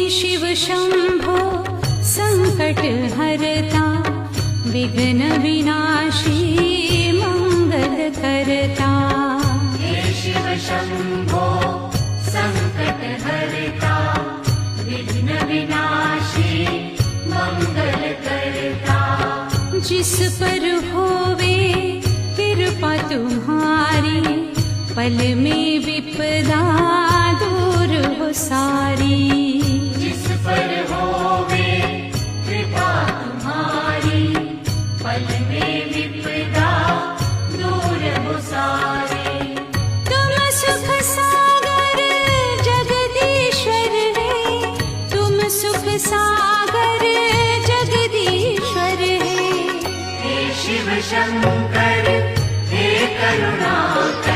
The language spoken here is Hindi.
शिव शंभो संकट हरता, विघ्न विनाशी मंगल करता। हे शिव शंभो संकट हरता, विघ्न विनाशी मंगल करता। जिस पर होवे कृपा तुम्हारी, पल में विपदा दूर हो सारी। जिस पर होवे कृपा तुम्हारी, पल में विपदा दूर हो सारी। तुम सुख सागर जगदीश्वर है, तुम सुख सागर जगदीश्वर है। हे शिव शंकर हे करुणाकर,